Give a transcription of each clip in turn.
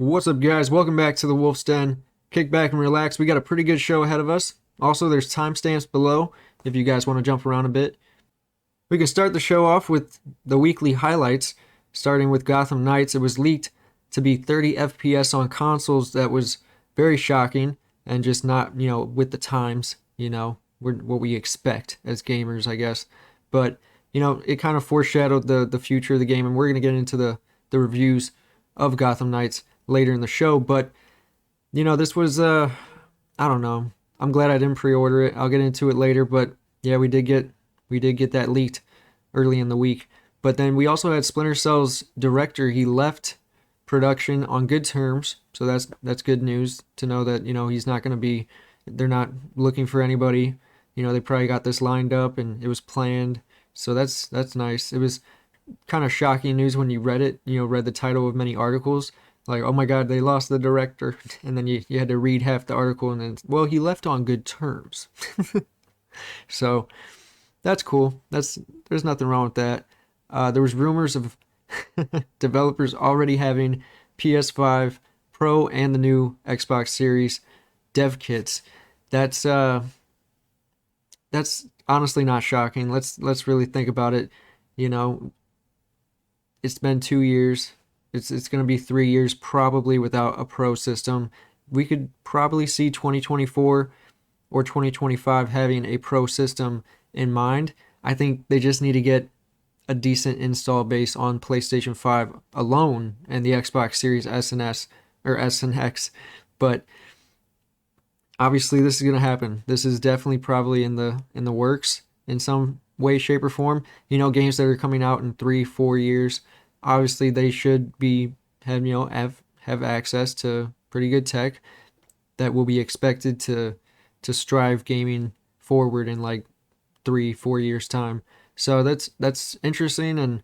What's up, guys? Welcome back to the Wolf's Den. Kick back and relax. We got a pretty good show ahead of us. Also, there's timestamps below if you guys want to jump around a bit. We can start the show off with the weekly highlights, starting with Gotham Knights. It was leaked to be 30 FPS on consoles. That was very shocking and just not, with the times, what we expect as gamers, I guess. But, it kind of foreshadowed the future of the game, and we're going to get into the reviews of Gotham Knights later in the show. But this was I don't know, I'm glad I didn't pre-order it. I'll get into it later, but yeah, we did get that leaked early in the week. But then we also had Splinter Cell's director. He left production on good terms, so that's good news to know that he's not going to be, they're not looking for anybody. They probably got this lined up and it was planned, so that's nice. It was kind of shocking news when you read it, read the title of many articles, like, oh my god, they lost the director, and then you had to read half the article and then, well, he left on good terms. So that's cool. There's nothing wrong with that. There was rumors of developers already having PS5 Pro and the new Xbox Series dev kits. That's honestly not shocking. Let's really think about it. It's been 2 years. It's going to be 3 years probably without a Pro system. We could probably see 2024 or 2025 having a Pro system in mind. I think they just need to get a decent install base on PlayStation 5 alone and the Xbox Series S and S or S and X. But obviously this is going to happen. This is definitely probably in the works in some way, shape, or form. Games that are coming out in 3-4 years, obviously they should have access to pretty good tech that will be expected to strive gaming forward in like 3-4 years time. So that's interesting, and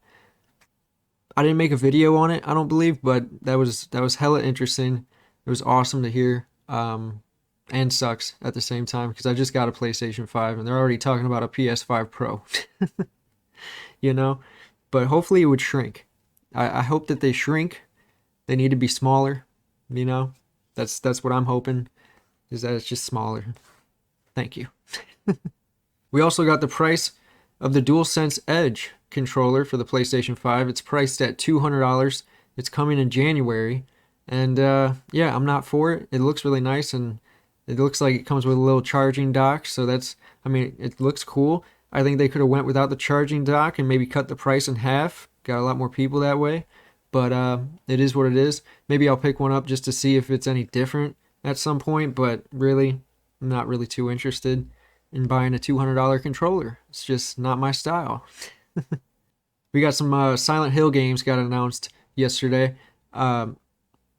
I didn't make a video on it, I don't believe, but that was hella interesting. It was awesome to hear, and sucks at the same time because I just got a PlayStation 5 and they're already talking about a PS5 Pro. But hopefully it would shrink. I hope that they shrink. They need to be smaller. That's what I'm hoping, is that it's just smaller. Thank you. We also got the price of the DuelSense Edge controller for the PlayStation 5. It's priced at $200. It's coming in January. And yeah, I'm not for it. It looks really nice, and it looks like it comes with a little charging dock. So it looks cool. I think they could have went without the charging dock and maybe cut the price in half. Got a lot more people that way. But it is what it is. Maybe I'll pick one up just to see if it's any different at some point. But really, I'm not really too interested in buying a $200 controller. It's just not my style. We got some Silent Hill games got announced yesterday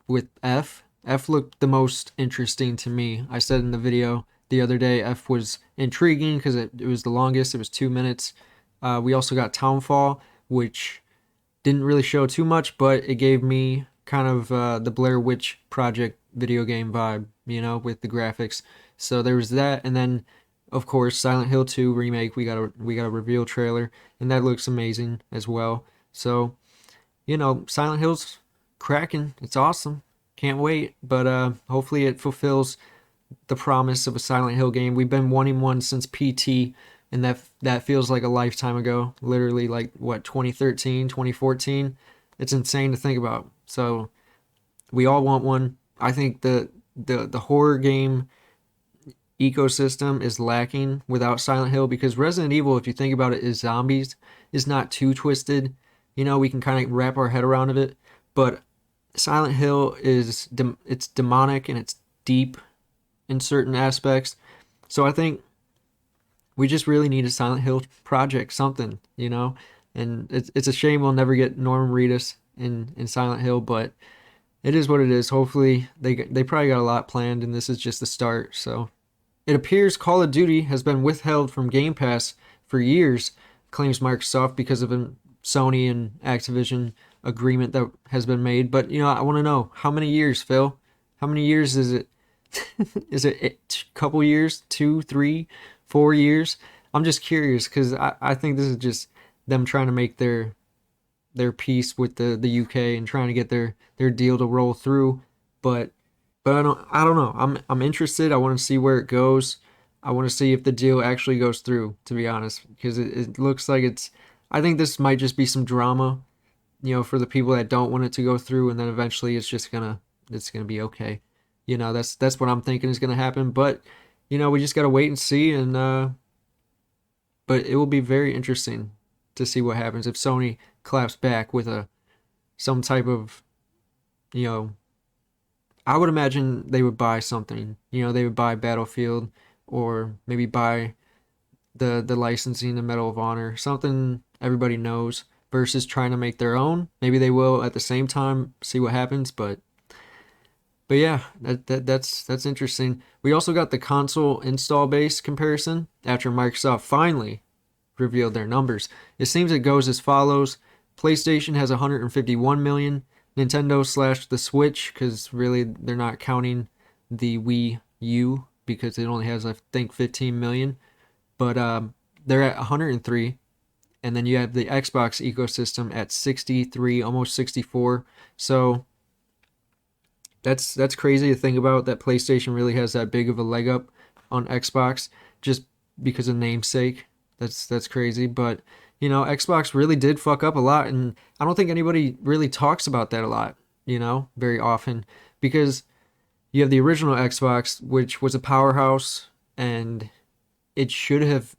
with F. F looked the most interesting to me. I said in the video the other day, F was intriguing because it was the longest. It was 2 minutes. We also got Townfall, which didn't really show too much, but it gave me kind of the Blair Witch Project video game vibe, with the graphics. So there was that, and then of course Silent Hill 2 remake. We got a reveal trailer, and that looks amazing as well. So Silent Hill's cracking. It's awesome. Can't wait. But hopefully it fulfills the promise of a Silent Hill game. We've been wanting one since PT, and that feels like a lifetime ago. Literally, like, what, 2013, 2014? It's insane to think about. So we all want one. I think the horror game ecosystem is lacking without Silent Hill, because Resident Evil, if you think about it, is zombies, is not too twisted. We can kind of wrap our head around it. But Silent Hill it's demonic and it's deep in certain aspects. So I think we just really need a Silent Hill project, something, and it's a shame we'll never get Norman Reedus in Silent Hill, but it is what it is. Hopefully they probably got a lot planned, and this is just the start. So it appears Call of Duty has been withheld from Gamepass for years, claims Microsoft, because of a Sony and Activision agreement that has been made. But I want to know, how many years, Phil? How many years is it? Is it a couple years, 2, 3, 4 years? I'm just curious, because I think this is just them trying to make their peace with the UK and trying to get their deal to roll through. But I don't know. I'm interested. I want to see where it goes. I want to see if the deal actually goes through, to be honest, because it looks like it's. I think this might just be some drama, for the people that don't want it to go through, and then eventually it's gonna be okay. That's what I'm thinking is gonna happen. But we just gotta wait and see, and but it will be very interesting to see what happens if Sony claps back with some type of, you know, I would imagine they would buy something. They would buy Battlefield, or maybe buy the licensing, the Medal of Honor, something everybody knows, versus trying to make their own. Maybe they will at the same time, see what happens, but yeah, that's interesting. We also got the console install base comparison after Microsoft finally revealed their numbers. It seems it goes as follows: PlayStation has 151 million, Nintendo slash the Switch, because really they're not counting the Wii U because it only has, I think, 15 million, but they're at 103. And then you have the Xbox ecosystem at 63, almost 64. So that's crazy to think about, that PlayStation really has that big of a leg up on Xbox just because of namesake. That's crazy. But Xbox really did fuck up a lot, and I don't think anybody really talks about that a lot, very often, because you have the original Xbox, which was a powerhouse, and it should have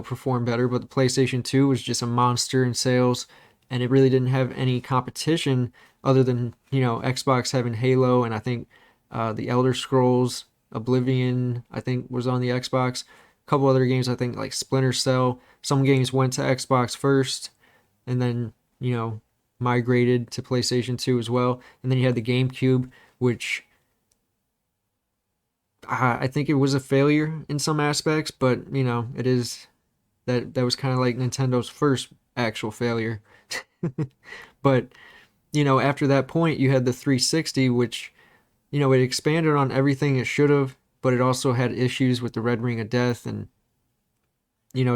performed better, but the PlayStation 2 was just a monster in sales, and it really didn't have any competition other than Xbox having Halo, and I think the Elder Scrolls Oblivion, I think, was on the Xbox. A couple other games, I think, like Splinter Cell. Some games went to Xbox first, and then migrated to PlayStation 2 as well. And then you had the GameCube, which I think it was a failure in some aspects, but it is that was kind of like Nintendo's first actual failure. But after that point, you had the 360, which it expanded on everything it should have, but it also had issues with the Red Ring of Death, and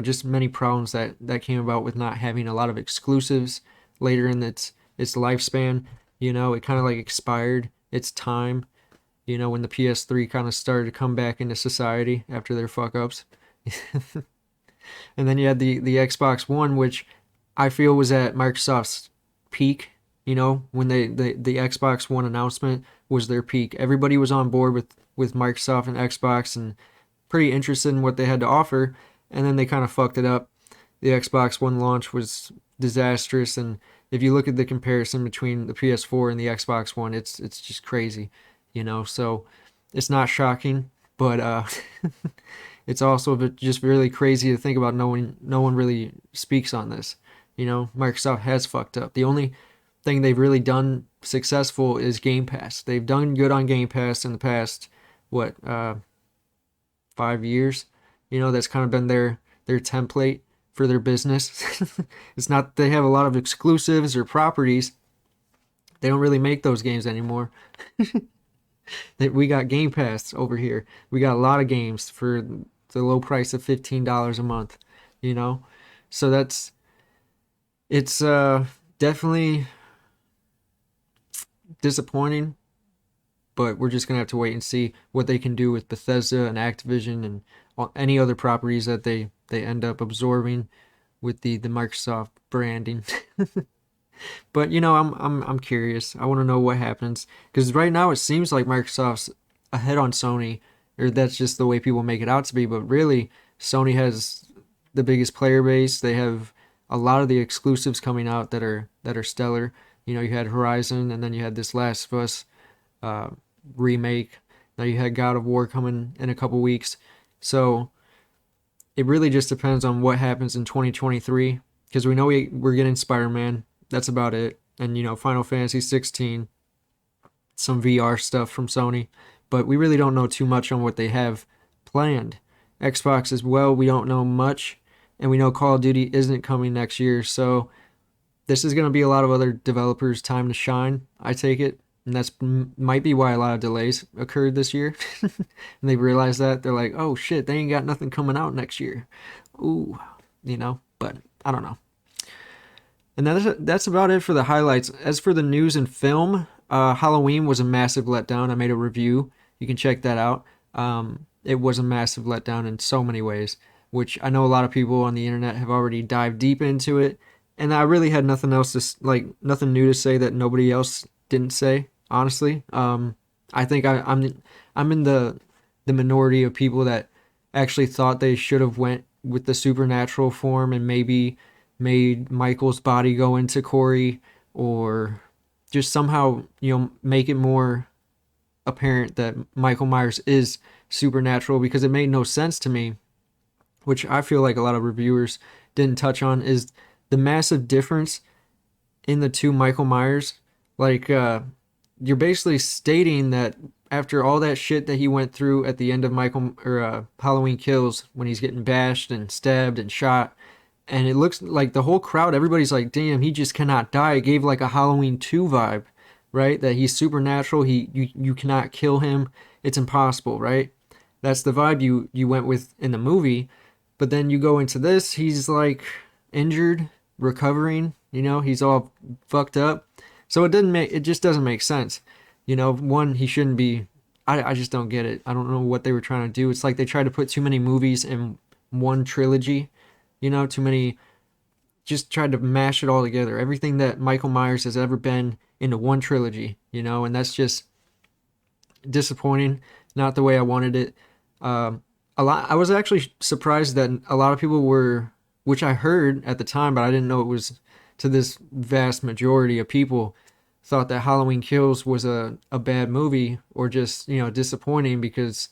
just many problems that came about with not having a lot of exclusives later in its lifespan. It kind of like expired its time, when the PS3 kind of started to come back into society after their fuck ups. And then you had the Xbox One, which I feel was at Microsoft's peak. When the Xbox One announcement was their peak. Everybody was on board with Microsoft and Xbox and pretty interested in what they had to offer, and then they kind of fucked it up. The Xbox One launch was disastrous, and if you look at the comparison between the PS4 and the Xbox One, it's just crazy, so it's not shocking, but it's also just really crazy to think about. No one really speaks on this. Microsoft has fucked up. The only thing they've really done successful is Game Pass. They've done good on Game Pass in the past, 5 years. That's kind of been their template for their business. It's not they have a lot of exclusives or properties. They don't really make those games anymore. We got Game Pass over here. We got a lot of games for the low price of $15 a month. So it's definitely disappointing, but we're just gonna have to wait and see what they can do with Bethesda and Activision and any other properties that they end up absorbing with the Microsoft branding. But I'm curious. I want to know what happens, because right now it seems like Microsoft's ahead on Sony, or that's just the way people make it out to be. But really, Sony has the biggest player base. They have a lot of the exclusives coming out that are stellar. You had Horizon, and then you had this Last of Us remake. Now you had God of War coming in a couple weeks. So it really just depends on what happens in 2023, because we know we're getting Spider-Man. That's about it. And Final Fantasy 16, some VR stuff from Sony, but we really don't know too much on what they have planned. Xbox as well, we don't know much, and we know Call of Duty isn't coming next year, so this is going to be a lot of other developers' time to shine, I take it. And that's might be why a lot of delays occurred this year. And they realized that. They're like, oh shit, they ain't got nothing coming out next year. Ooh, but I don't know. And that's about it for the highlights. As for the news and film, Halloween was a massive letdown. I made a review. You can check that out. It was a massive letdown in so many ways, which I know a lot of people on the internet have already dived deep into it. And I really had nothing else to nothing new to say that nobody else didn't say. Honestly, I think I'm in the minority of people that actually thought they should have went with the supernatural form and maybe made Michael's body go into Corey, or just somehow, make it more apparent that Michael Myers is supernatural, because it made no sense to me, which I feel like a lot of reviewers didn't touch on, is the massive difference in the two Michael Myers. Like, you're basically stating that after all that shit that he went through at the end of Halloween Kills, when he's getting bashed and stabbed and shot, and it looks like the whole crowd, everybody's like, damn, he just cannot die. It gave like a Halloween 2 vibe, right? That he's supernatural. You cannot kill him. It's impossible, right? That's the vibe you went with in the movie. But then you go into this, he's like injured, recovering, he's all fucked up. So it just doesn't make sense. One, he shouldn't be. I just don't get it. I don't know what they were trying to do. It's like they tried to put too many movies in one trilogy, too many, just tried to mash it all together. Everything that Michael Myers has ever been into one trilogy, and that's just disappointing. Not the way I wanted it. I was actually surprised that a lot of people were, which I heard at the time, but I didn't know it was to this vast majority of people, thought that Halloween Kills was a bad movie, or just, disappointing, because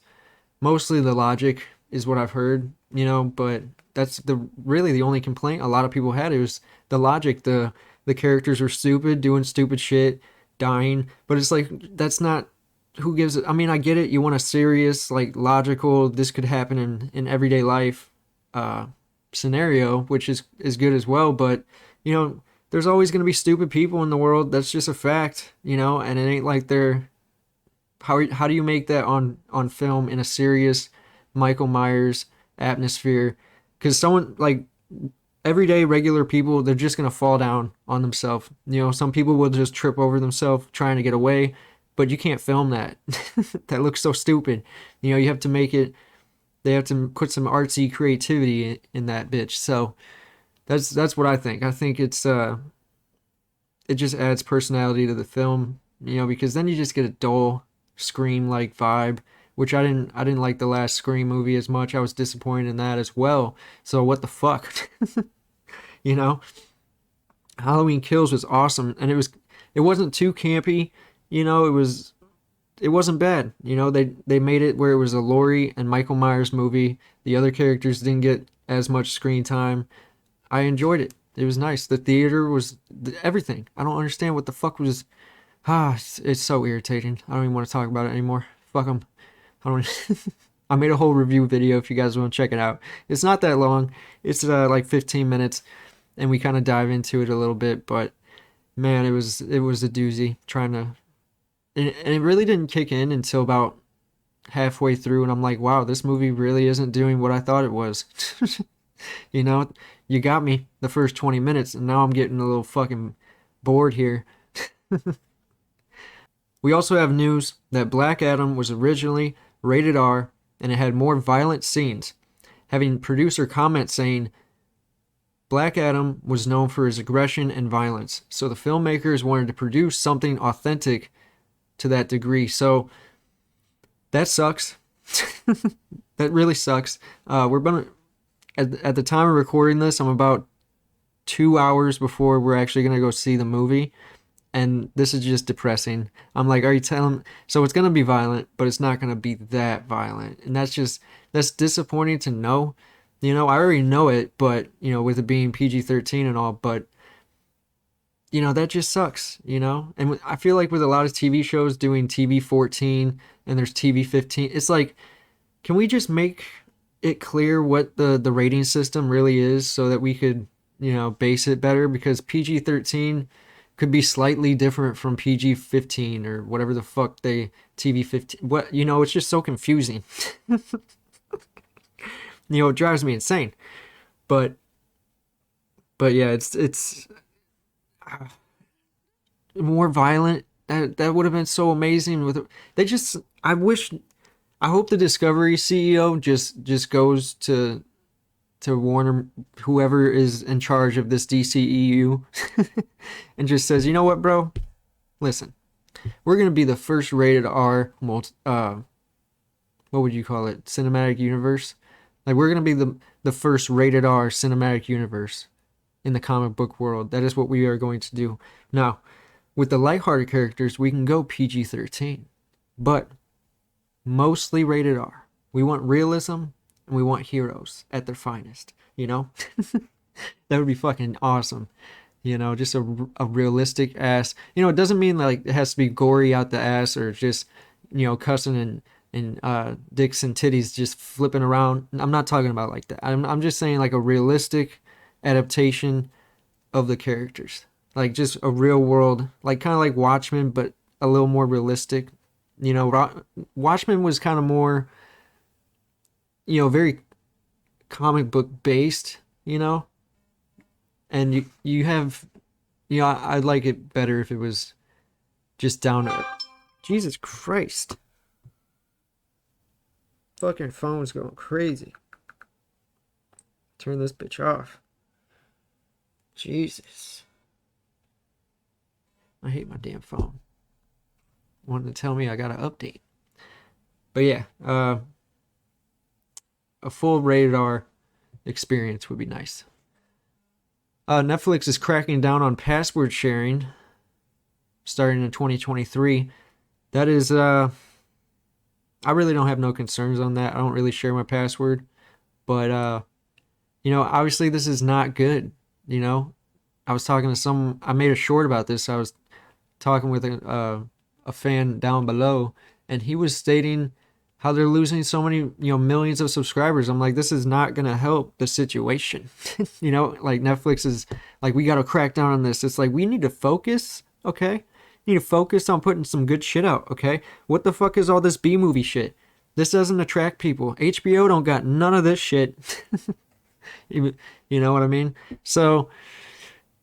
mostly the logic is what I've heard, but that's really the only complaint a lot of people had. It was the logic. The characters were stupid, doing stupid shit, dying, but it's like, that's not, who gives it? I mean, I get it. You want a serious, like, logical, this could happen in everyday life scenario, which is good as well, but there's always going to be stupid people in the world. That's just a fact, and it ain't like they're, how do you make that on film in a serious Michael Myers atmosphere? Because someone, like, everyday regular people, they're just going to fall down on themselves. Some people will just trip over themselves trying to get away, but you can't film that. That looks so stupid. You have to make it, they have to put some artsy creativity in that bitch. So that's what I think. I think it just adds personality to the film, because then you just get a dull Scream-like vibe, which I didn't like the last Scream movie as much. I was disappointed in that as well. So what the fuck? Halloween Kills was awesome, and it wasn't too campy, it wasn't bad. They made it where it was a Laurie and Michael Myers movie. The other characters didn't get as much screen time. I enjoyed it. It was nice. The theater was everything. I don't understand what the fuck was. It's so irritating. I don't even want to talk about it anymore. Fuck them. I don't. I made a whole review video if you guys want to check it out. It's not that long. It's like 15 minutes, and we kind of dive into it a little bit. But man, it was a doozy. Trying to, and it really didn't kick in until about halfway through, and I'm like, wow, this movie really isn't doing what I thought it was. You got me the first 20 minutes, and now I'm getting a little fucking bored here. We also have news that Black Adam was originally rated R, and it had more violent scenes, having producer comment saying Black Adam was known for his aggression and violence, so the filmmakers wanted to produce something authentic to that degree. So that sucks. That really sucks. We're gonna, at the time of recording this, I'm about 2 hours before we're actually gonna go see the movie, and this is just depressing. I'm like, are you telling? So it's gonna be violent, but it's not gonna be that violent, and that's disappointing to know. I already know it, but with it being PG-13 and all, but that just sucks. And I feel like with a lot of TV shows doing TV-14 and there's TV-15, it's like, can we just make it clear what the rating system really is, so that we could base it better? Because PG-13 could be slightly different from PG-15 or whatever the fuck TV-15, what, it's just so confusing. It drives me insane. But yeah, it's more violent. That would have been so amazing. With they just, I wish, I hope the Discovery CEO just goes to Warner, whoever is in charge of this DCEU, and just says, you know what, bro? Listen, we're gonna be the first rated R what would you call it? Cinematic universe. Like we're gonna be the first rated R cinematic universe in the comic book world. That is what we are going to do. Now, with the lighthearted characters, we can go PG-13, but mostly rated R. We want realism and we want heroes at their finest. You know, that would be fucking awesome. You know, just a realistic ass. You know, it doesn't mean like it has to be gory out the ass or just, you know, cussing and dicks and titties just flipping around. I'm not talking about like that. I'm just saying like a realistic adaptation of the characters, like just a real world, like kind of like Watchmen, but a little more realistic. You know, Watchmen was kind of more, you know, very comic book based. You know, and you have, you know, I'd like it better if it was just down to Jesus Christ. Fucking phone's going crazy. Turn this bitch off. Jesus. I hate my damn phone. Wanted to tell me I got an update. But yeah, a full rated R experience would be nice. Netflix is cracking down on password sharing starting in 2023. That is, I really don't have no concerns on that. I don't really share my password. But, you know, obviously this is not good. You know, I was talking to I made a short about this. I was talking with a fan down below, and he was stating how they're losing so many, you know, millions of subscribers. I'm like, this is not going to help the situation. You know, like Netflix is like, we got to crack down on this. It's like, we need to focus, okay? You need to focus on putting some good shit out, okay? What the fuck is all this B-movie shit? This doesn't attract people. HBO don't got none of this shit. You know what I mean? So,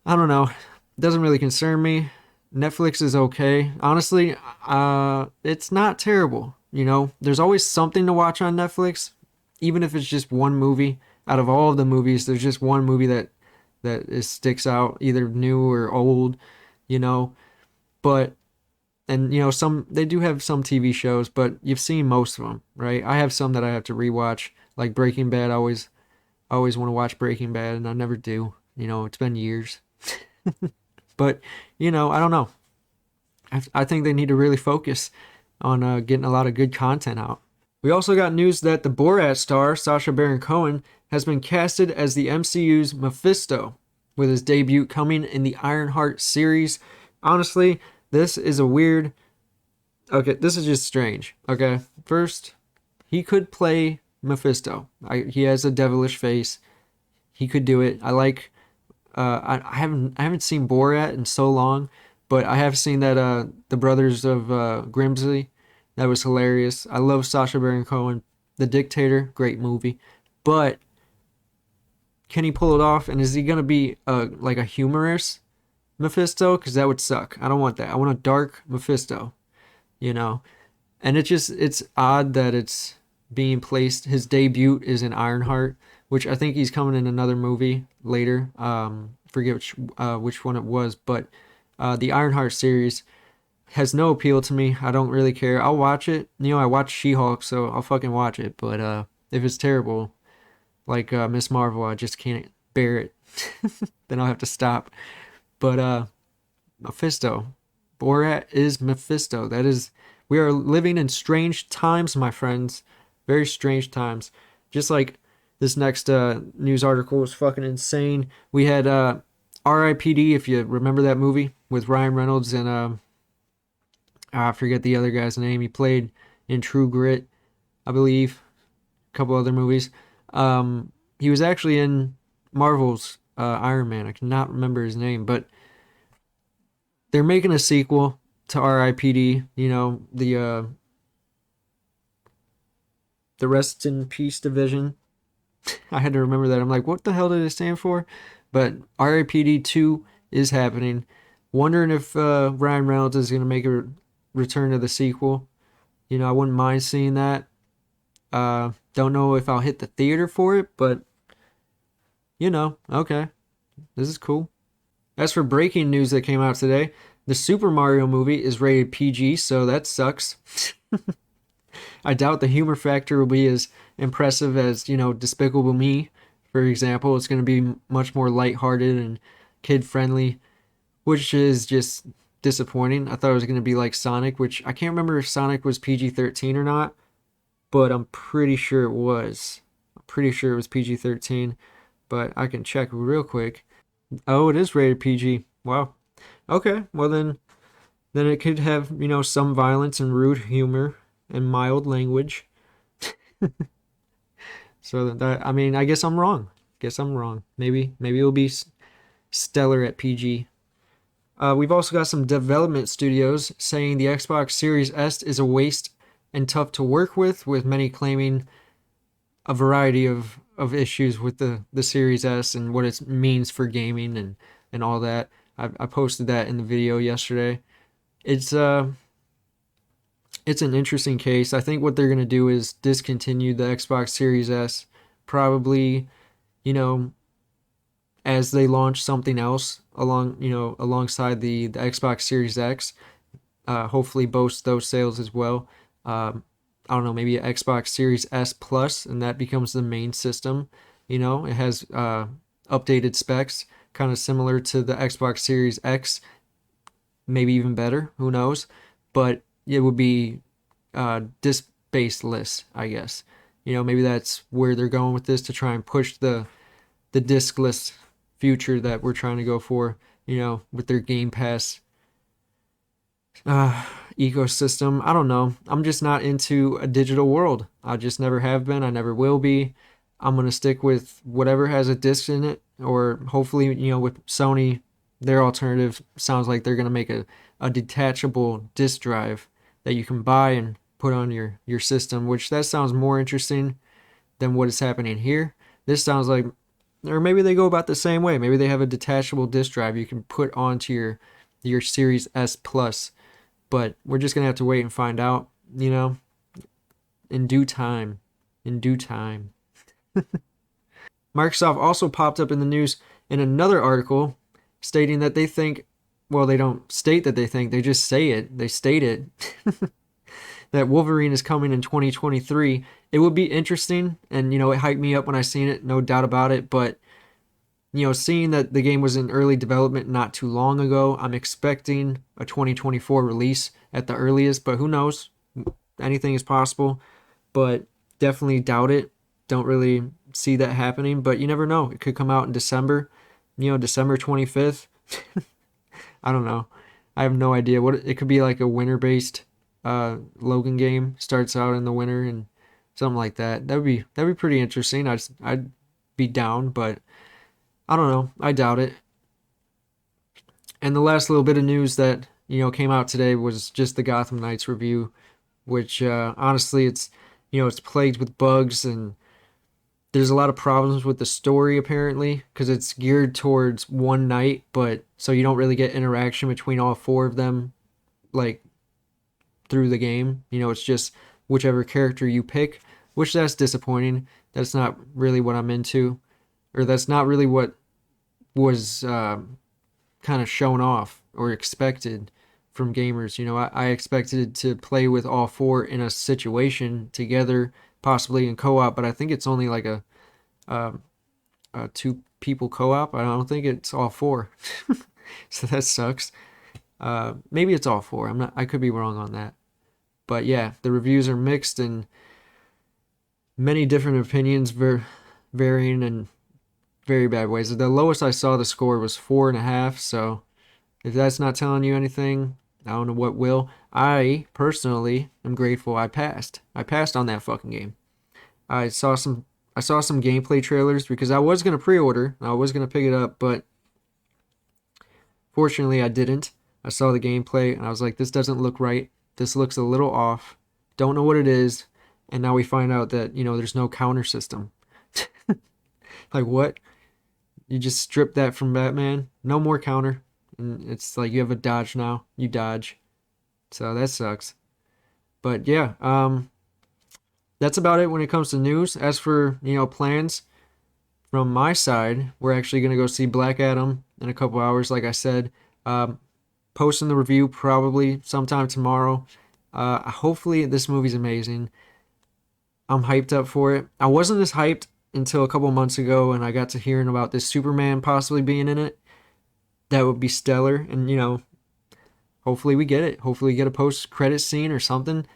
I don't know. It doesn't really concern me. Netflix is okay. Honestly, it's not terrible. You know, there's always something to watch on Netflix, even if it's just one movie. Out of all of the movies, there's just one movie that sticks out, either new or old, you know. But, and you know, they do have some TV shows, but you've seen most of them, right? I have some that I have to rewatch, like Breaking Bad. I always want to watch Breaking Bad, and I never do. You know, it's been years. But, you know, I don't know. I think they need to really focus on getting a lot of good content out. We also got news that the Borat star, Sacha Baron Cohen, has been casted as the MCU's Mephisto, with his debut coming in the Ironheart series. Honestly, this is a weird... Okay, this is just strange. Okay, first, he could play Mephisto. He has a devilish face. He could do it. I like... I haven't seen Borat in so long, but I have seen that the Brothers of Grimsley. That was hilarious. I love Sacha Baron Cohen. The Dictator, great movie. But can he pull it off? And is he gonna be like a humorous Mephisto? Because that would suck. I don't want that. I want a dark Mephisto. You know, and it's odd that it's being placed. His debut is in Ironheart, which I think he's coming in another movie later. Forget which one it was, but the Ironheart series has no appeal to me. I don't really care. I'll watch it. You know, I watch She-Hulk, so I'll fucking watch it. But if it's terrible, like Miss Marvel, I just can't bear it. Then I'll have to stop. But Mephisto. Borat is Mephisto. We are living in strange times, my friends. Very strange times. Just like this next news article was fucking insane. We had R.I.P.D., if you remember that movie, with Ryan Reynolds and I forget the other guy's name. He played in True Grit, I believe. A couple other movies. He was actually in Marvel's Iron Man. I cannot remember his name, but they're making a sequel to R.I.P.D. You know, the Rest in Peace division. I had to remember that. I'm like, what the hell did it stand for? But R.I.P.D. 2 is happening Wondering if Ryan Reynolds is going to make a return to the sequel. You know, I wouldn't mind seeing that. Don't know if I'll hit the theater for it, but you know, okay, this is cool. As for breaking news that came out today, the Super Mario movie is rated PG, so that sucks. I doubt the humor factor will be as impressive as, you know, Despicable Me, for example. It's going to be much more lighthearted and kid friendly, which is just disappointing. I thought it was going to be like Sonic, which I can't remember if Sonic was PG-13 or not, but I'm pretty sure it was. I'm pretty sure it was PG-13, but I can check real quick. Oh, it is rated PG. Wow. Okay, well then it could have, you know, some violence and rude humor and mild language. So that, I mean, I guess I'm wrong. Guess I'm wrong. Maybe it'll be stellar at PG. We've also got some development studios saying the Xbox Series S is a waste and tough to work with many claiming a variety of issues with the Series S and what it means for gaming and all that. I posted that in the video yesterday. It's an interesting case. I think what they're gonna do is discontinue the Xbox Series S, probably, you know, as they launch something else alongside the Xbox Series X. Hopefully boast those sales as well. I don't know, maybe an Xbox Series S Plus, and that becomes the main system. You know, it has updated specs, kind of similar to the Xbox Series X, maybe even better. Who knows? But it would be disc-baseless, I guess. You know, maybe that's where they're going with this, to try and push the discless future that we're trying to go for. You know, with their Gamepass ecosystem. I don't know. I'm just not into a digital world. I just never have been. I never will be. I'm going to stick with whatever has a disc in it, or hopefully, you know, with Sony, their alternative sounds like they're going to make a detachable disc drive that you can buy and put on your system, which that sounds more interesting than what is happening here. This sounds like, or maybe they go about the same way. Maybe they have a detachable disc drive you can put onto your Series S Plus. But we're just gonna have to wait and find out, you know, in due time. In due time. Microsoft also popped up in the news in another article stating that they think, well, they don't state that they think, they just say it. They state it. That Wolverine is coming in 2023. It would be interesting, and, you know, it hyped me up when I seen it, no doubt about it. But, you know, seeing that the game was in early development not too long ago, I'm expecting a 2024 release at the earliest, but who knows? Anything is possible, but definitely doubt it. Don't really see that happening, but you never know. It could come out in December, you know, December 25th. I don't know. I have no idea. What it could be, like a winter-based Logan game, starts out in the winter and something like that. That'd be pretty interesting. I'd be down, but I don't know. I doubt it. And the last little bit of news that, you know, came out today was just the Gotham Knights review, which honestly, it's, you know, it's plagued with bugs, and there's a lot of problems with the story apparently, because it's geared towards one knight, but so you don't really get interaction between all four of them, like, through the game. You know, it's just whichever character you pick, which that's disappointing. That's not really what I'm into, or that's not really what was kind of shown off or expected from gamers. You know, I expected to play with all four in a situation together, possibly in co-op, but I think it's only like a two people co-op. I don't think it's all four. So that sucks. Maybe it's all four. I could be wrong on that. But yeah, the reviews are mixed, and many different opinions, varying in very bad ways. The lowest I saw the score was 4.5. So if that's not telling you anything, I don't know what will. I personally am grateful I passed. I passed on that fucking game. I saw some gameplay trailers because I was gonna pre-order. I was gonna pick it up, but fortunately I didn't. I saw the gameplay and I was like, this doesn't look right. This looks a little off. Don't know what it is. And now we find out that, you know, there's no counter system. Like, what? You just stripped that from Batman? No more counter. and it's like you have a dodge now. You dodge. So that sucks. But yeah, that's about it when it comes to news. As for, plans from my side, we're actually going to go see Black Adam in a couple hours, like I said. Posting the review probably sometime tomorrow. Hopefully this movie's amazing. I'm hyped up for it. I wasn't as hyped until a couple months ago, and I got to hearing about this Superman possibly being in it. That would be stellar, and hopefully we get it. Hopefully we get a post-credit scene or something.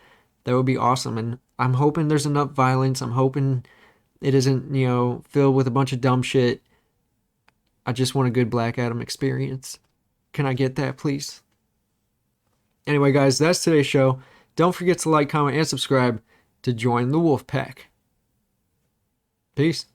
That would be awesome, and I'm hoping there's enough violence. I'm hoping it isn't, filled with a bunch of dumb shit. I just want a good Black Adam experience. Can I get that, please? Anyway, guys, that's today's show. Don't forget to like, comment, and subscribe to join the Wolf Pack. Peace.